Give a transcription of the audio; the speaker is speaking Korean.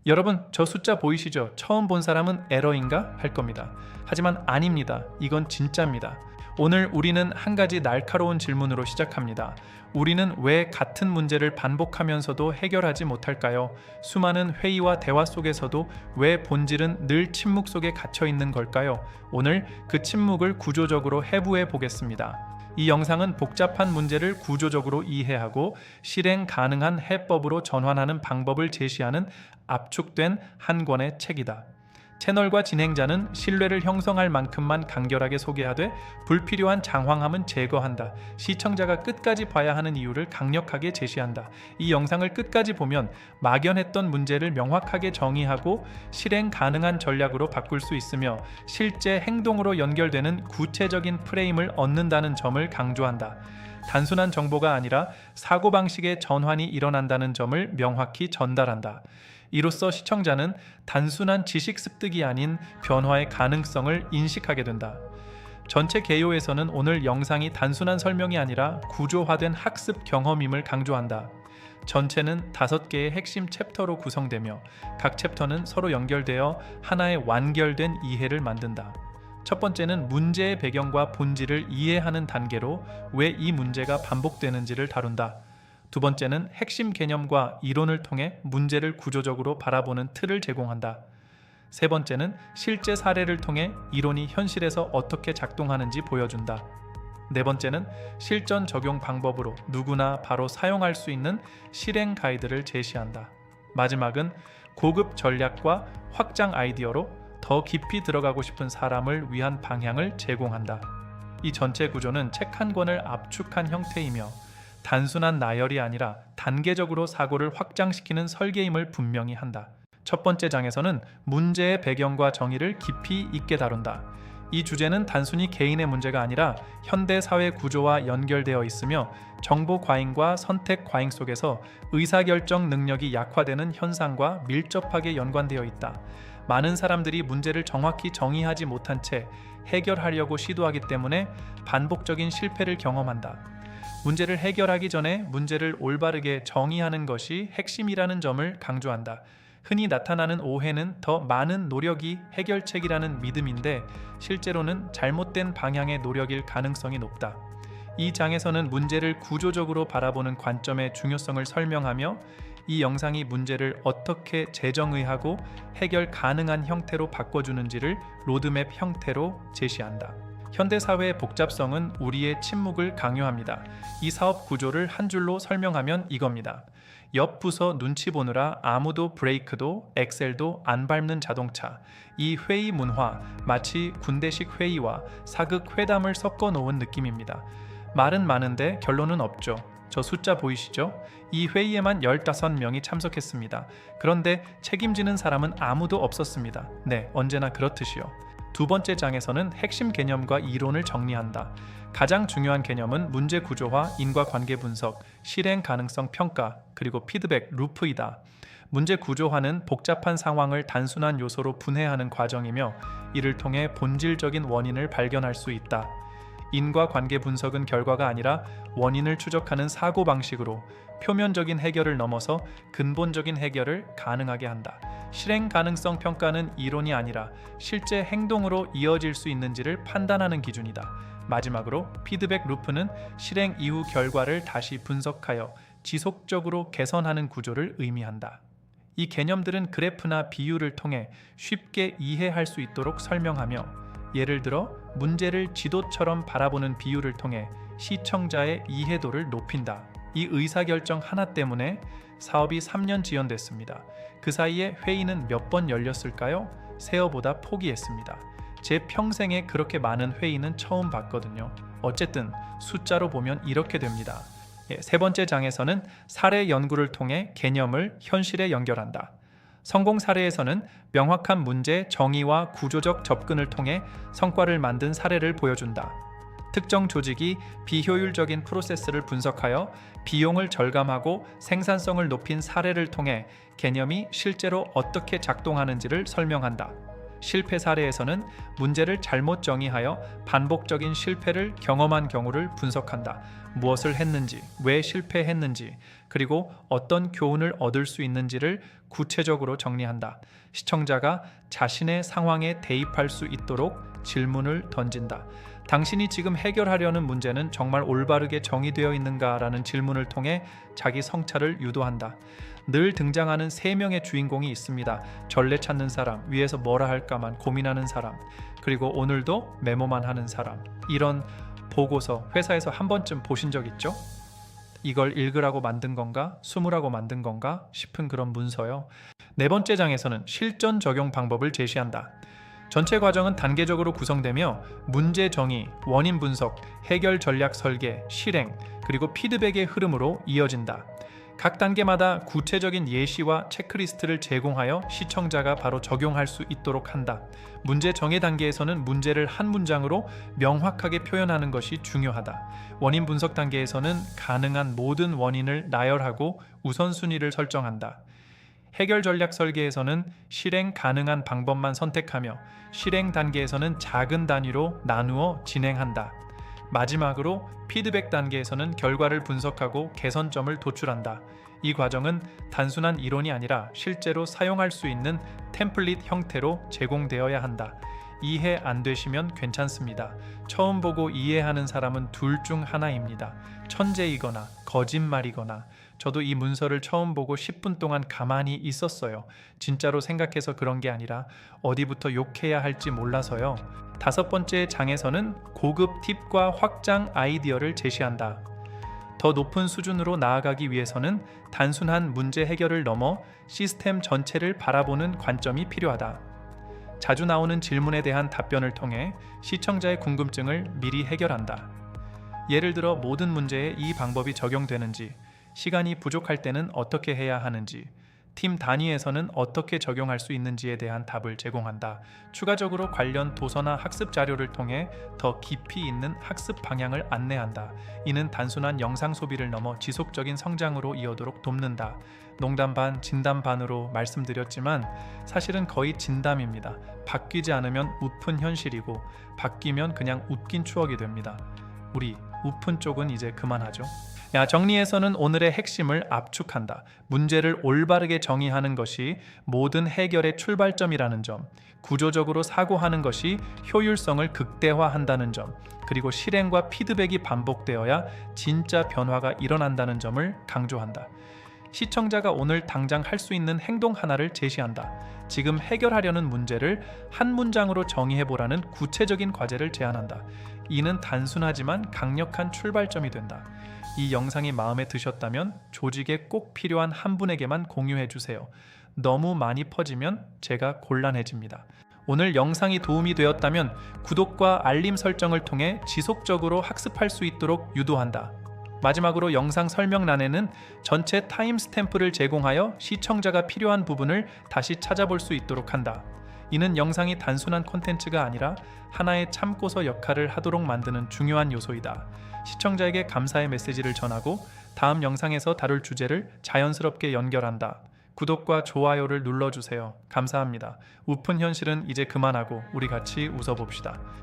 여러분, 저 숫자 보이시죠? 처음 본 사람은 에러인가? 할 겁니다. 하지만 아닙니다. 이건 진짜입니다. 오늘 우리는 한 가지 날카로운 질문으로 시작합니다. 우리는 왜 같은 문제를 반복하면서도 해결하지 못할까요? 수많은 회의와 대화 속에서도 왜 본질은 늘 침묵 속에 갇혀 있는 걸까요? 오늘 그 침묵을 구조적으로 해부해 보겠습니다. 이 영상은 복잡한 문제를 구조적으로 이해하고 실행 가능한 해법으로 전환하는 방법을 제시하는 압축된 한 권의 책이다. 채널과 진행자는 신뢰를 형성할 만큼만 간결하게 소개하되 불필요한 장황함은 제거한다. 시청자가 끝까지 봐야 하는 이유를 강력하게 제시한다. 이 영상을 끝까지 보면 막연했던 문제를 명확하게 정의하고 실행 가능한 전략으로 바꿀 수 있으며 실제 행동으로 연결되는 구체적인 프레임을 얻는다는 점을 강조한다. 단순한 정보가 아니라 사고방식의 전환이 일어난다는 점을 명확히 전달한다. 이로써 시청자는 단순한 지식 습득이 아닌 변화의 가능성을 인식하게 된다. 전체 개요에서는 오늘 영상이 단순한 설명이 아니라 구조화된 학습 경험임을 강조한다. 전체는 5개의 핵심 챕터로 구성되며 각 챕터는 서로 연결되어 하나의 완결된 이해를 만든다. 첫 번째는 문제의 배경과 본질을 이해하는 단계로 왜 이 문제가 반복되는지를 다룬다. 두 번째는 핵심 개념과 이론을 통해 문제를 구조적으로 바라보는 틀을 제공한다. 세 번째는 실제 사례를 통해 이론이 현실에서 어떻게 작동하는지 보여준다. 네 번째는 실전 적용 방법으로 누구나 바로 사용할 수 있는 실행 가이드를 제시한다. 마지막은 고급 전략과 확장 아이디어로 더 깊이 들어가고 싶은 사람을 위한 방향을 제공한다. 이 전체 구조는 책 한 권을 압축한 형태이며 단순한 나열이 아니라 단계적으로 사고를 확장시키는 설계임을 분명히 한다. 첫 번째 장에서는 문제의 배경과 정의를 깊이 있게 다룬다. 이 주제는 단순히 개인의 문제가 아니라 현대 사회 구조와 연결되어 있으며 정보 과잉과 선택 과잉 속에서 의사결정 능력이 약화되는 현상과 밀접하게 연관되어 있다. 많은 사람들이 문제를 정확히 정의하지 못한 채 해결하려고 시도하기 때문에 반복적인 실패를 경험한다. 문제를 해결하기 전에 문제를 올바르게 정의하는 것이 핵심이라는 점을 강조한다. 흔히 나타나는 오해는 더 많은 노력이 해결책이라는 믿음인데 실제로는 잘못된 방향의 노력일 가능성이 높다. 이 장에서는 문제를 구조적으로 바라보는 관점의 중요성을 설명하며 이 영상이 문제를 어떻게 재정의하고 해결 가능한 형태로 바꿔주는지를 로드맵 형태로 제시한다. 현대사회의 복잡성은 우리의 침묵을 강요합니다. 이 사업 구조를 한 줄로 설명하면 이겁니다. 옆 부서 눈치 보느라 아무도 브레이크도 엑셀도 안 밟는 자동차. 이 회의 문화, 마치 군대식 회의와 사극 회담을 섞어 놓은 느낌입니다. 말은 많은데 결론은 없죠. 저 숫자 보이시죠? 이 회의에만 15명이 참석했습니다. 그런데 책임지는 사람은 아무도 없었습니다. 네, 언제나 그렇듯이요. 두 번째 장에서는 핵심 개념과 이론을 정리한다. 가장 중요한 개념은 문제 구조화, 인과관계 분석, 실행 가능성 평가, 그리고 피드백 루프이다. 문제 구조화는 복잡한 상황을 단순한 요소로 분해하는 과정이며 이를 통해 본질적인 원인을 발견할 수 있다. 인과관계 분석은 결과가 아니라 원인을 추적하는 사고방식으로 표면적인 해결을 넘어서 근본적인 해결을 가능하게 한다. 실행 가능성 평가는 이론이 아니라 실제 행동으로 이어질 수 있는지를 판단하는 기준이다. 마지막으로 피드백 루프는 실행 이후 결과를 다시 분석하여 지속적으로 개선하는 구조를 의미한다. 이 개념들은 그래프나 비유를 통해 쉽게 이해할 수 있도록 설명하며 예를 들어 문제를 지도처럼 바라보는 비유를 통해 시청자의 이해도를 높인다. 이 의사결정 하나 때문에 사업이 3년 지연됐습니다. 그 사이에 회의는 몇 번 열렸을까요? 세어보다 포기했습니다. 제 평생에 그렇게 많은 회의는 처음 봤거든요. 어쨌든 숫자로 보면 이렇게 됩니다. 세 번째 장에서는 사례 연구를 통해 개념을 현실에 연결한다. 성공 사례에서는 명확한 문제 정의와 구조적 접근을 통해 성과를 만든 사례를 보여준다. 특정 조직이 비효율적인 프로세스를 분석하여 비용을 절감하고 생산성을 높인 사례를 통해 개념이 실제로 어떻게 작동하는지를 설명한다. 실패 사례에서는 문제를 잘못 정의하여 반복적인 실패를 경험한 경우를 분석한다. 무엇을 했는지, 왜 실패했는지, 그리고 어떤 교훈을 얻을 수 있는지를 구체적으로 정리한다. 시청자가 자신의 상황에 대입할 수 있도록 질문을 던진다. 당신이 지금 해결하려는 문제는 정말 올바르게 정의되어 있는가라는 질문을 통해 자기 성찰을 유도한다. 늘 등장하는 3명의 주인공이 있습니다. 전례 찾는 사람, 위에서 뭐라 할까만 고민하는 사람, 그리고 오늘도 메모만 하는 사람. 이런 보고서 회사에서 한 번쯤 보신 적 있죠? 이걸 읽으라고 만든 건가? 숨으라고 만든 건가? 싶은 그런 문서요. 4번째 장에서는 실전 적용 방법을 제시한다. 전체 과정은 단계적으로 구성되며 문제 정의, 원인 분석, 해결 전략 설계, 실행, 그리고 피드백의 흐름으로 이어진다. 각 단계마다 구체적인 예시와 체크리스트를 제공하여 시청자가 바로 적용할 수 있도록 한다. 문제 정의 단계에서는 문제를 한 문장으로 명확하게 표현하는 것이 중요하다. 원인 분석 단계에서는 가능한 모든 원인을 나열하고 우선순위를 설정한다. 해결 전략 설계에서는 실행 가능한 방법만 선택하며 실행 단계에서는 작은 단위로 나누어 진행한다. 마지막으로 피드백 단계에서는 결과를 분석하고 개선점을 도출한다. 이 과정은 단순한 이론이 아니라 실제로 사용할 수 있는 템플릿 형태로 제공되어야 한다. 이해 안 되시면 괜찮습니다. 처음 보고 이해하는 사람은 둘 중 하나입니다. 천재이거나 거짓말이거나. 저도 이 문서를 처음 보고 10분 동안 가만히 있었어요. 진짜로 생각해서 그런 게 아니라 어디부터 욕해야 할지 몰라서요. 5번째 장에서는 고급 팁과 확장 아이디어를 제시한다. 더 높은 수준으로 나아가기 위해서는 단순한 문제 해결을 넘어 시스템 전체를 바라보는 관점이 필요하다. 자주 나오는 질문에 대한 답변을 통해 시청자의 궁금증을 미리 해결한다. 예를 들어 모든 문제에 이 방법이 적용되는지, 시간이 부족할 때는 어떻게 해야 하는지, 팀 단위에서는 어떻게 적용할 수 있는지에 대한 답을 제공한다. 추가적으로 관련 도서나 학습 자료를 통해 더 깊이 있는 학습 방향을 안내한다. 이는 단순한 영상 소비를 넘어 지속적인 성장으로 이어도록 돕는다. 농담 반 진담 반으로 말씀드렸지만 사실은 거의 진담입니다. 바뀌지 않으면 웃픈 현실이고 바뀌면 그냥 웃긴 추억이 됩니다. 우리 웃픈 쪽은 이제 그만하죠. 정리해서는 오늘의 핵심을 압축한다. 문제를 올바르게 정의하는 것이 모든 해결의 출발점이라는 점, 구조적으로 사고하는 것이 효율성을 극대화한다는 점, 그리고 실행과 피드백이 반복되어야 진짜 변화가 일어난다는 점을 강조한다. 시청자가 오늘 당장 할 수 있는 행동 하나를 제시한다. 지금 해결하려는 문제를 한 문장으로 정의해보라는 구체적인 과제를 제안한다. 이는 단순하지만 강력한 출발점이 된다. 이 영상이 마음에 드셨다면 조직에 꼭 필요한 한 분에게만 공유해주세요. 너무 많이 퍼지면 제가 곤란해집니다. 오늘 영상이 도움이 되었다면 구독과 알림 설정을 통해 지속적으로 학습할 수 있도록 유도한다. 마지막으로 영상 설명란에는 전체 타임스탬프를 제공하여 시청자가 필요한 부분을 다시 찾아볼 수 있도록 한다. 이는 영상이 단순한 콘텐츠가 아니라 하나의 참고서 역할을 하도록 만드는 중요한 요소이다. 시청자에게 감사의 메시지를 전하고 다음 영상에서 다룰 주제를 자연스럽게 연결한다. 구독과 좋아요를 눌러주세요. 감사합니다. 웃픈 현실은 이제 그만하고 우리 같이 웃어봅시다.